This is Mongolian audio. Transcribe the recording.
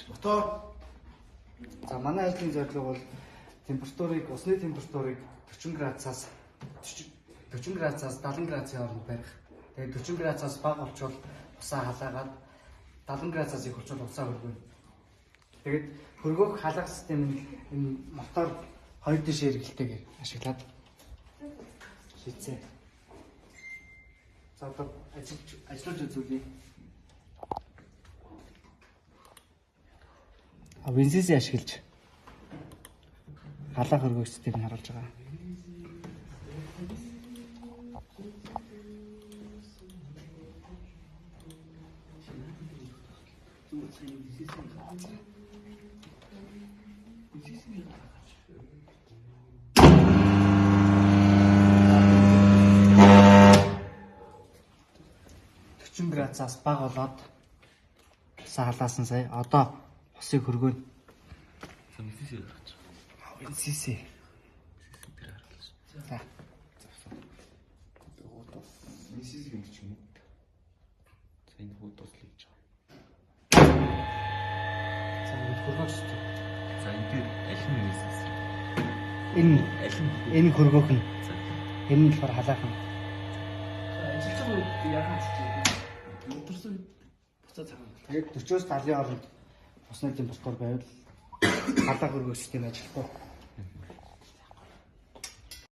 Мотор. За манай ажлын зорилго бол температурыг, усны температурыг 40 градусаас 70 градусын хооронд барих. Тэгээд 40 градусаас бага болчвол усаа халаагаад 70 градусаас их болчвол усаа хөргөнө. Тэгээд хөргөх халаах систем нь энэ мотор хоёр дэш эргэлтэйгээр ашиглаад шийдсэн. За одоо ажиллаж үзүүлье. Бензинээ ашиглаж халаах хөргөх системийг харуулж байгаа. Градусаас бага болоод халаасан сая одоо усыг хөргөнө. Бензинээ. За. Бензинээ юм чи юм. За энэ хүү дуслах гэж байгаа. За энэ хөргөөч. За энэ дээр аль нь бензинээс? Энэ хөргөөх нь. Энэ нь болохоор халаах нь. Ажиллаж байгаа үед яахан ч моторсон буцаа цагаан. Тэгээд 40-70-ийн хооронд усны температур байвал халаах хөргөх систем ажиллахгүй.